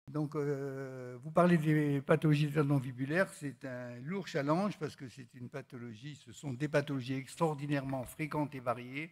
Donc, vous parlez des pathologies des tendons fibulaires, c'est un lourd challenge parce que c'est une pathologie, ce sont des pathologies extraordinairement fréquentes et variées.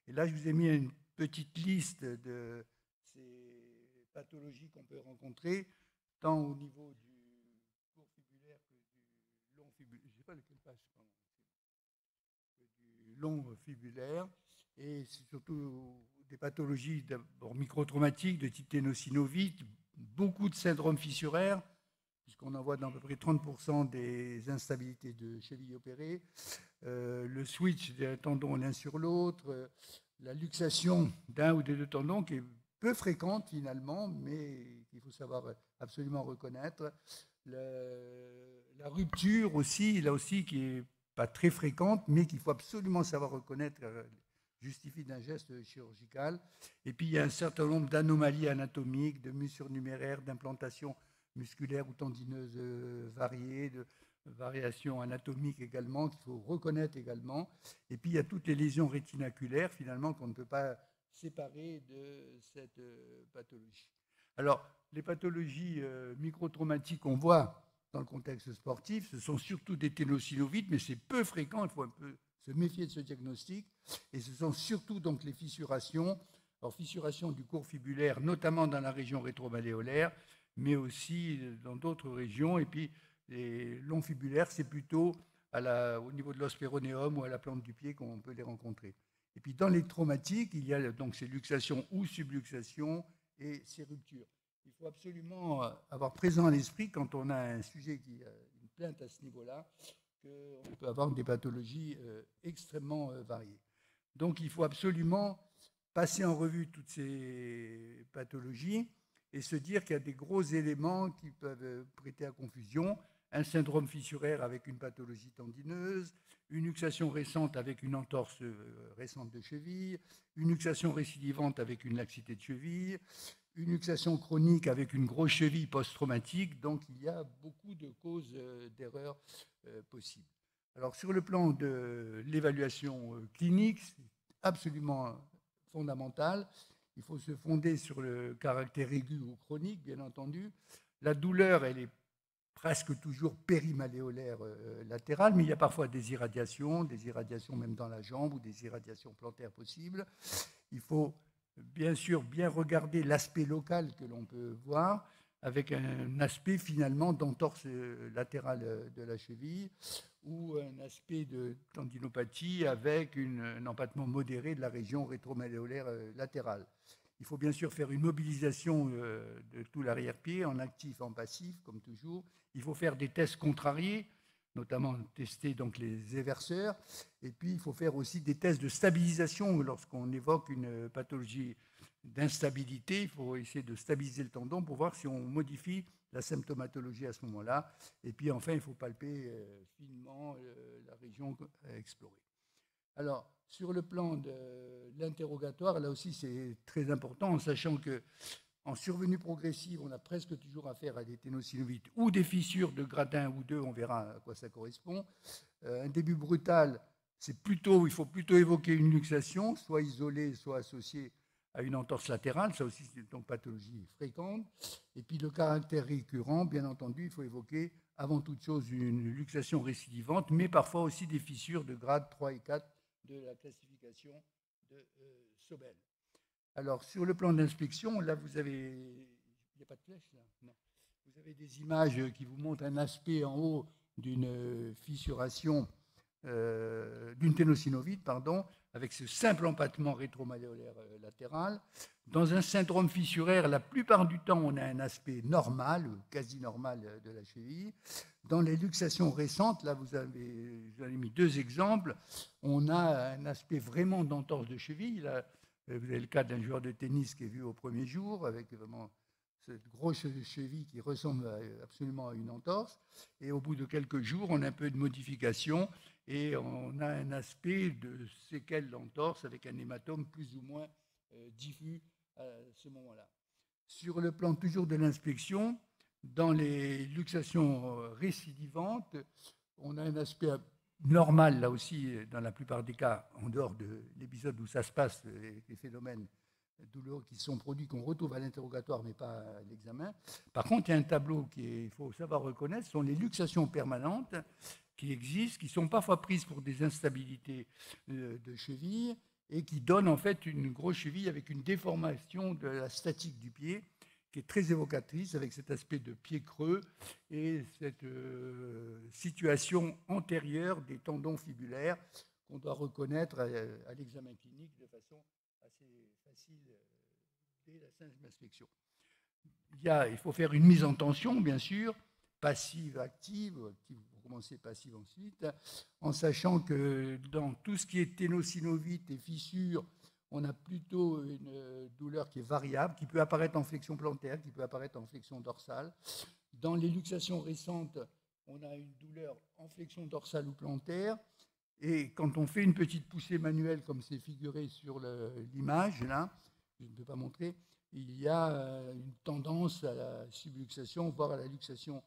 Et là, je vous ai mis une petite liste de ces pathologies qu'on peut rencontrer, tant au niveau du court fibulaire que du long fibulaire. Je ne sais pas lequel passe, du long fibulaire. Et c'est surtout des pathologies d'abord microtraumatiques de type ténosynovite, beaucoup de syndromes fissuraires, puisqu'on en voit dans à peu près 30% des instabilités de cheville opérées, le switch des tendons l'un sur l'autre, la luxation d'un ou des deux tendons qui est peu fréquente finalement, mais qu'il faut savoir absolument reconnaître. La rupture aussi, là aussi, qui n'est pas très fréquente, mais qu'il faut absolument savoir reconnaître, justifie d'un geste chirurgical. Et puis il y a un certain nombre d'anomalies anatomiques, de mesures numéraires, d'implantations musculaires ou tendineuses variées, de variations anatomiques également, qu'il faut reconnaître également. Et puis il y a toutes les lésions rétinaculaires, finalement, qu'on ne peut pas séparer de cette pathologie. Alors, les pathologies microtraumatiques qu'on voit dans le contexte sportif, ce sont surtout des ténosynovites, mais c'est peu fréquent, il faut un peu se méfier de ce diagnostic. Et ce sont surtout donc les fissurations, alors fissurations du court fibulaire, notamment dans la région rétromalléolaire, mais aussi dans d'autres régions. Et puis les longs fibulaires, c'est plutôt au niveau de l'ospéronéum ou à la plante du pied qu'on peut les rencontrer. Et puis dans les traumatiques, il y a donc ces luxations ou subluxations et ces ruptures. Il faut absolument avoir présent à l'esprit, quand on a un sujet qui a une plainte à ce niveau-là, qu'on peut avoir des pathologies extrêmement variées. Donc il faut absolument passer en revue toutes ces pathologies et se dire qu'il y a des gros éléments qui peuvent prêter à confusion. Un syndrome fissuraire avec une pathologie tendineuse, une luxation récente avec une entorse récente de cheville, une luxation récidivante avec une laxité de cheville, une luxation chronique avec une grosse cheville post-traumatique. Donc il y a beaucoup de causes d'erreurs possibles. Alors sur le plan de l'évaluation clinique, c'est absolument fondamental. Il faut se fonder sur le caractère aigu ou chronique, bien entendu. La douleur, elle est presque toujours périmalléolaire latérale, mais il y a parfois des irradiations même dans la jambe ou des irradiations plantaires possibles. Il faut bien sûr bien regarder l'aspect local que l'on peut voir, avec un aspect finalement d'entorse latérale de la cheville ou un aspect de tendinopathie avec un empattement modéré de la région rétromalléolaire latérale. Il faut bien sûr faire une mobilisation de tout l'arrière-pied, en actif, en passif, comme toujours. Il faut faire des tests contrariés, notamment tester donc les éverseurs. Et puis, il faut faire aussi des tests de stabilisation lorsqu'on évoque une pathologie d'instabilité. Il faut essayer de stabiliser le tendon pour voir si on modifie la symptomatologie à ce moment-là. Et puis, enfin, il faut palper finement la région à explorer. Alors, sur le plan de l'interrogatoire, là aussi, c'est très important, en sachant que en survenue progressive, on a presque toujours affaire à des ténosynovites ou des fissures de grade 1 ou 2, on verra à quoi ça correspond. Un début brutal, il faut plutôt évoquer une luxation, soit isolée, soit associée à une entorse latérale, ça aussi c'est une pathologie fréquente. Et puis le caractère récurrent, bien entendu, il faut évoquer avant toute chose une luxation récidivante, mais parfois aussi des fissures de grade 3 et 4 de la classification de Sobel. Alors, sur le plan d'inspection, là, vous avez... Il n'y a pas de flèche, là? Non. Vous avez des images qui vous montrent un aspect en haut d'une fissuration, d'une ténosynovite, pardon, avec ce simple empattement rétromalléolaire latéral. Dans un syndrome fissuraire, la plupart du temps, on a un aspect normal, quasi normal de la cheville. Dans les luxations récentes, là, vous avez mis deux exemples. On a un aspect vraiment d'entorse de cheville. Là, vous avez le cas d'un joueur de tennis qui est vu au premier jour, avec vraiment cette grosse cheville qui ressemble absolument à une entorse. Et au bout de quelques jours, on a un peu de modification et on a un aspect de séquelles d'entorse avec un hématome plus ou moins diffus à ce moment-là. Sur le plan toujours de l'inspection, dans les luxations récidivantes, on a un aspect normal, là aussi, dans la plupart des cas, en dehors de l'épisode où ça se passe, les phénomènes douloureux qui sont produits, qu'on retrouve à l'interrogatoire, mais pas à l'examen. Par contre, il y a un tableau qu'il faut savoir reconnaître, ce sont les luxations permanentes qui existent, qui sont parfois prises pour des instabilités de cheville et qui donnent en fait une grosse cheville avec une déformation de la statique du pied qui est très évocatrice, avec cet aspect de pied creux et cette situation antérieure des tendons fibulaires qu'on doit reconnaître à l'examen clinique de façon assez facile dès la simple inspection. Il faut faire une mise en tension, bien sûr, passive, active, active pour commencer, passive ensuite, en sachant que dans tout ce qui est ténosynovite et fissures, on a plutôt une douleur qui est variable, qui peut apparaître en flexion plantaire, qui peut apparaître en flexion dorsale. Dans les luxations récentes, on a une douleur en flexion dorsale ou plantaire. Et quand on fait une petite poussée manuelle, comme c'est figuré sur l'image, là, je ne peux pas montrer, il y a une tendance à la subluxation, voire à la luxation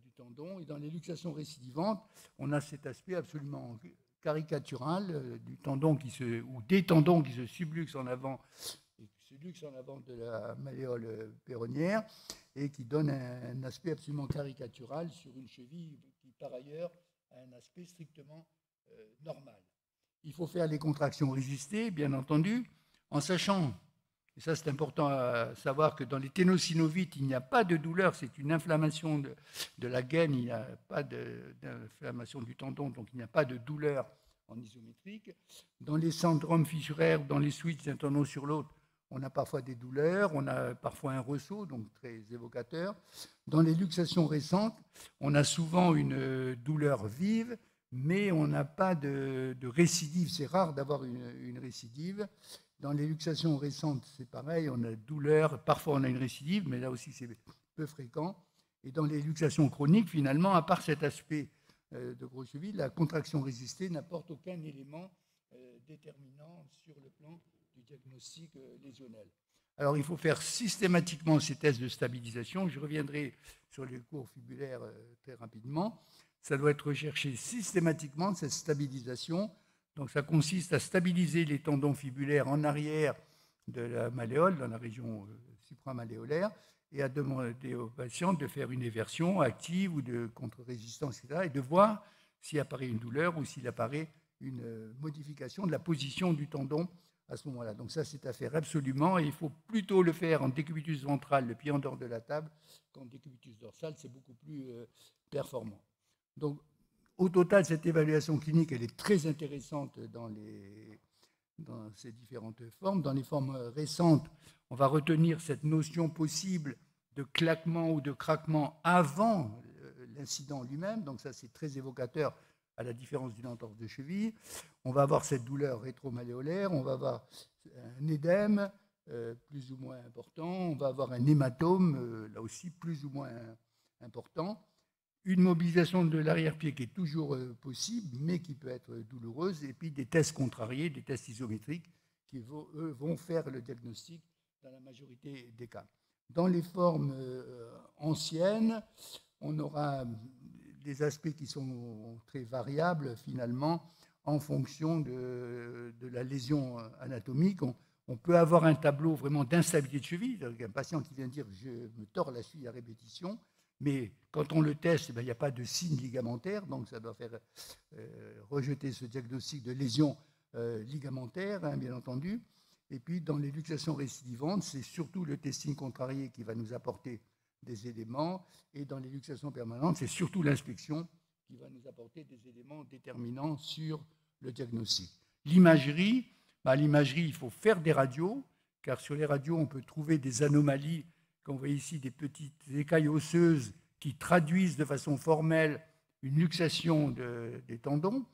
du tendon. Et dans les luxations récidivantes, on a cet aspect absolument caricatural du tendon ou des tendons qui se subluxent en avant et qui se luxent en avant de la malléole péronnière et qui donne un aspect absolument caricatural sur une cheville qui, par ailleurs, a un aspect strictement normal. Il faut faire les contractions résistées, bien entendu, en sachant, et ça c'est important à savoir, que dans les ténosynovites, il n'y a pas de douleur, c'est une inflammation de la gaine, il n'y a pas d'inflammation du tendon, donc il n'y a pas de douleur en isométrique. Dans les syndromes fissuraires, dans les switches d'un tendon sur l'autre, on a parfois des douleurs, on a parfois un ressaut, donc très évocateur. Dans les luxations récentes, on a souvent une douleur vive, mais on n'a pas de récidive. C'est rare d'avoir une récidive. Dans les luxations récentes, c'est pareil, on a douleur, parfois on a une récidive, mais là aussi c'est peu fréquent. Et dans les luxations chroniques, finalement, à part cet aspect de grosse cheville, la contraction résistée n'apporte aucun élément déterminant sur le plan du diagnostic lésionnel. Alors il faut faire systématiquement ces tests de stabilisation. Je reviendrai sur les cours fibulaires très rapidement. Ça doit être recherché systématiquement, cette stabilisation. Donc ça consiste à stabiliser les tendons fibulaires en arrière de la malléole, dans la région supramalléolaire, et à demander aux patients de faire une éversion active ou de contre-résistance, etc., et de voir s'il apparaît une douleur ou s'il apparaît une modification de la position du tendon à ce moment-là. Donc ça, c'est à faire absolument, et il faut plutôt le faire en décubitus ventral, le pied en dehors de la table, qu'en décubitus dorsal, c'est beaucoup plus performant. Donc, au total, cette évaluation clinique, elle est très intéressante dans ces différentes formes. Dans les formes récentes, on va retenir cette notion possible de claquement ou de craquement avant l'incident lui-même. Donc ça, c'est très évocateur à la différence d'une entorse de cheville. On va avoir cette douleur rétromalléolaire, on va avoir un édème plus ou moins important, on va avoir un hématome, là aussi plus ou moins important. Une mobilisation de l'arrière-pied qui est toujours possible, mais qui peut être douloureuse, et puis des tests contrariés, des tests isométriques, qui eux, vont faire le diagnostic dans la majorité des cas. Dans les formes anciennes, on aura des aspects qui sont très variables, finalement, en fonction de la lésion anatomique. On peut avoir un tableau vraiment d'instabilité de cheville, un patient qui vient dire « je me tords la cheville à répétition », mais quand on le teste, il n'y a pas de signe ligamentaire, donc ça doit faire rejeter ce diagnostic de lésion ligamentaire, hein, bien entendu. Et puis, dans les luxations récidivantes, c'est surtout le testing contrarié qui va nous apporter des éléments. Et dans les luxations permanentes, c'est surtout l'inspection qui va nous apporter des éléments déterminants sur le diagnostic. L'imagerie, l'imagerie, il faut faire des radios, car sur les radios, on peut trouver des anomalies. On voit ici des petites écailles osseuses qui traduisent de façon formelle une luxation des tendons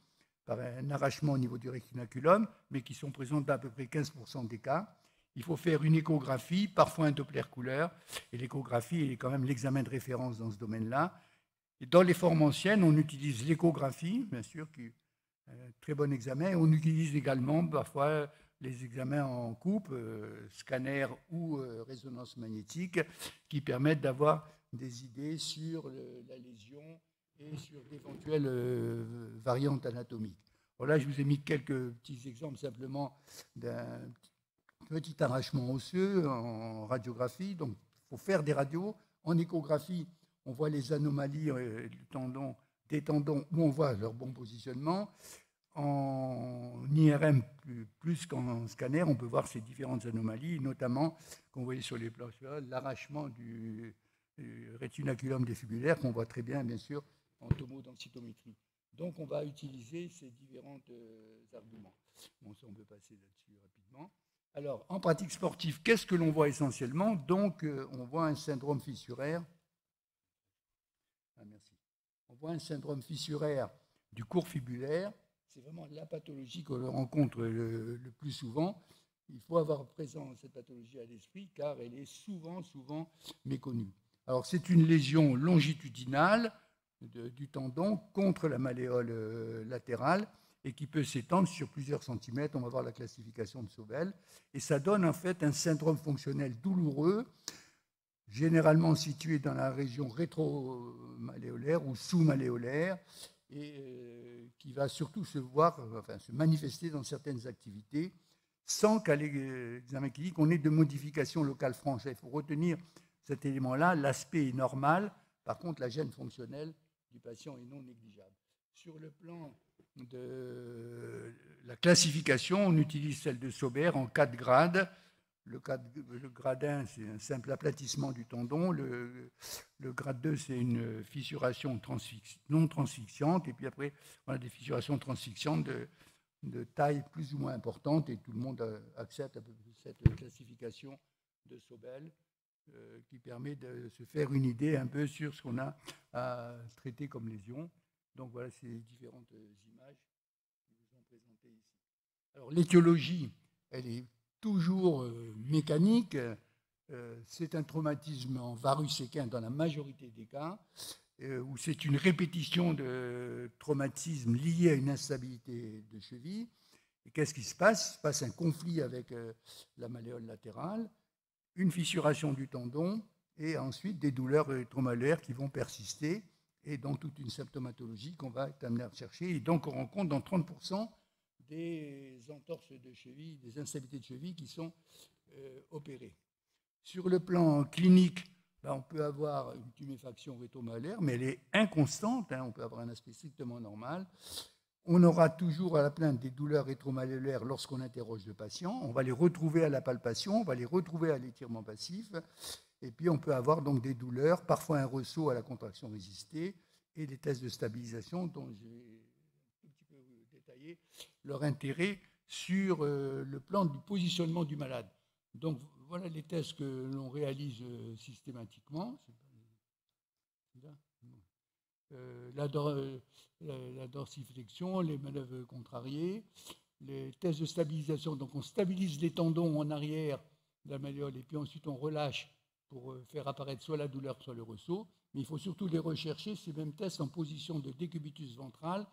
par un arrachement au niveau du rétinaculum, mais qui sont présentes dans à peu près 15% des cas. Il faut faire une échographie, parfois un Doppler couleur, et l'échographie est quand même l'examen de référence dans ce domaine-là. Et dans les formes anciennes, on utilise l'échographie, bien sûr, qui est un très bon examen. On utilise également parfois les examens en coupe, scanner ou résonance magnétique, qui permettent d'avoir des idées sur la lésion et sur d'éventuelles variantes anatomiques. Voilà, je vous ai mis quelques petits exemples simplement d'un petit arrachement osseux en radiographie. Donc, il faut faire des radios. En échographie, on voit les anomalies des tendons où on voit leur bon positionnement. En IRM, plus qu'en scanner, on peut voir ces différentes anomalies, notamment, qu'on voyait sur les plans, l'arrachement du rétinaculum défibulaire, qu'on voit très bien, bien sûr, en tomodensitométrie. Donc, on va utiliser ces différents arguments. Bon, ça, on peut passer là-dessus rapidement. Alors, en pratique sportive, qu'est-ce que l'on voit essentiellement? Donc, on voit un syndrome fissuraire. Merci. On voit un syndrome fissuraire du cours fibulaire. C'est vraiment la pathologie que l'on rencontre le plus souvent. Il faut avoir présent cette pathologie à l'esprit car elle est souvent méconnue. Alors, c'est une lésion longitudinale du tendon contre la malléole latérale et qui peut s'étendre sur plusieurs centimètres. On va voir la classification de Sobel. Et ça donne en fait un syndrome fonctionnel douloureux, généralement situé dans la région rétromalléolaire ou sous-malléolaire, et qui va surtout se manifester dans certaines activités, sans qu'à l'examen clinique, on ait de modification locale franche. Il faut retenir cet élément-là. L'aspect est normal. Par contre, la gêne fonctionnelle du patient est non négligeable. Sur le plan de la classification, on utilise celle de Sauber en 4 grades. Le grade 1, c'est un simple aplatissement du tendon. Le grade 2, c'est une fissuration non transfixiante. Et puis après, on a des fissurations transfixiantes de taille plus ou moins importante. Et tout le monde accepte à peu près cette classification de Sobel qui permet de se faire une idée un peu sur ce qu'on a à traiter comme lésion. Donc voilà ces différentes images qui vous sont présentées ici. Alors l'étiologie, elle est toujours mécanique. C'est un traumatisme en varus équin dans la majorité des cas, où c'est une répétition de traumatismes liés à une instabilité de cheville. Et qu'est-ce qui se passe? Il se passe un conflit avec la malléole latérale, une fissuration du tendon et ensuite des douleurs rétromalléolaires qui vont persister et dans toute une symptomatologie qu'on va être amené à chercher. Et donc, on rencontre dans 30% des entorses de cheville, des instabilités de cheville qui sont opérées. Sur le plan clinique, on peut avoir une tuméfaction rétromalléolaire, mais elle est inconstante. On peut avoir un aspect strictement normal. On aura toujours à la plainte des douleurs rétromalléolaires lorsqu'on interroge le patient. On va les retrouver à la palpation, on va les retrouver à l'étirement passif. Et puis, on peut avoir donc des douleurs, parfois un ressaut à la contraction résistée et des tests de stabilisation dont j'ai un petit peu détaillé leur intérêt sur le plan du positionnement du malade. Donc, voilà les tests que l'on réalise systématiquement. La dorsiflexion, les manœuvres contrariées, les tests de stabilisation. Donc, on stabilise les tendons en arrière de la malléole et puis ensuite on relâche pour faire apparaître soit la douleur, soit le ressaut. Mais il faut surtout les rechercher, ces mêmes tests, en position de décubitus ventral.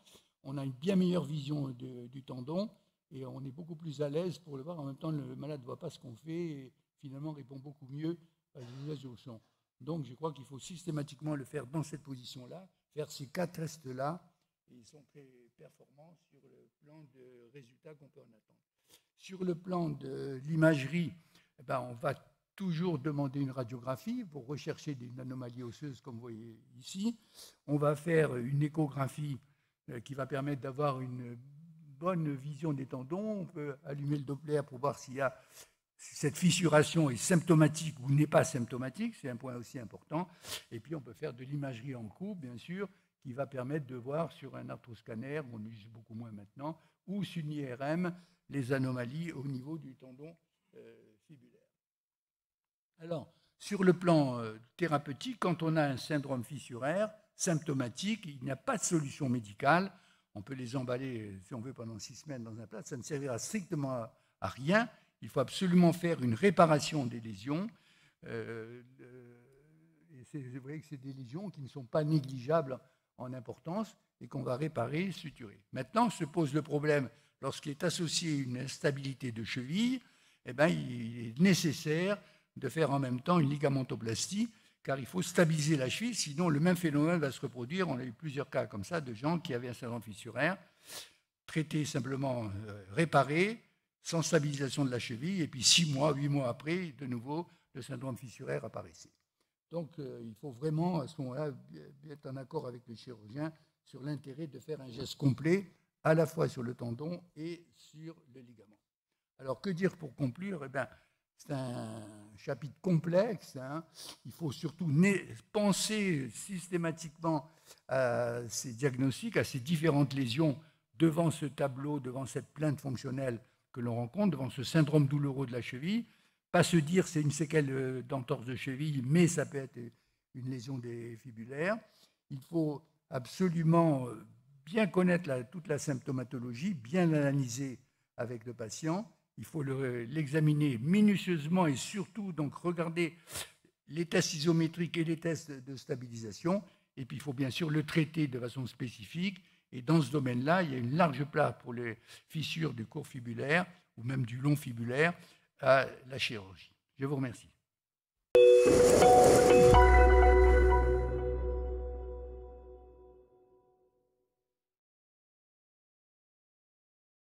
On a une bien meilleure vision du tendon et on est beaucoup plus à l'aise pour le voir. En même temps, le malade ne voit pas ce qu'on fait et finalement répond beaucoup mieux à l'usage au son. Donc, je crois qu'il faut systématiquement le faire dans cette position-là, faire ces 4 tests-là, et ils sont très performants sur le plan de résultats qu'on peut en attendre. Sur le plan de l'imagerie, on va toujours demander une radiographie pour rechercher des anomalies osseuses, comme vous voyez ici. On va faire une échographie qui va permettre d'avoir une bonne vision des tendons. On peut allumer le Doppler pour voir si cette fissuration est symptomatique ou n'est pas symptomatique. C'est un point aussi important. Et puis, on peut faire de l'imagerie en coupe, bien sûr, qui va permettre de voir sur un arthroscanner, on l'utilise beaucoup moins maintenant, ou sur une IRM, les anomalies au niveau du tendon fibulaire. Alors, sur le plan thérapeutique, quand on a un syndrome fissuraire symptomatique, il n'y a pas de solution médicale. On peut les emballer, si on veut, pendant 6 semaines dans un plat. Ça ne servira strictement à rien. Il faut absolument faire une réparation des lésions. Et vous voyez que c'est des lésions qui ne sont pas négligeables en importance et qu'on va réparer, suturer. Maintenant, se pose le problème, lorsqu'il est associé à une instabilité de cheville, il est nécessaire de faire en même temps une ligamentoplastie car il faut stabiliser la cheville, sinon le même phénomène va se reproduire. On a eu plusieurs cas comme ça de gens qui avaient un syndrome fissuraire, traités simplement, réparés, sans stabilisation de la cheville, et puis 6 mois, 8 mois après, de nouveau, le syndrome fissuraire apparaissait. Donc il faut vraiment, à ce moment-là, être en accord avec le chirurgien sur l'intérêt de faire un geste complet, à la fois sur le tendon et sur le ligament. Alors que dire pour conclure? Eh bien, c'est un chapitre complexe. Hein. Il faut surtout penser systématiquement à ces diagnostics, à ces différentes lésions devant ce tableau, devant cette plainte fonctionnelle que l'on rencontre, devant ce syndrome douloureux de la cheville. Pas se dire c'est une séquelle d'entorse de cheville, mais ça peut être une lésion des fibulaires. Il faut absolument bien connaître toute la symptomatologie, bien l'analyser avec le patient. Il faut l'examiner minutieusement et surtout donc regarder les tests isométriques et les tests de stabilisation. Et puis il faut bien sûr le traiter de façon spécifique. Et dans ce domaine-là, il y a une large place pour les fissures du court fibulaire ou même du long fibulaire à la chirurgie. Je vous remercie.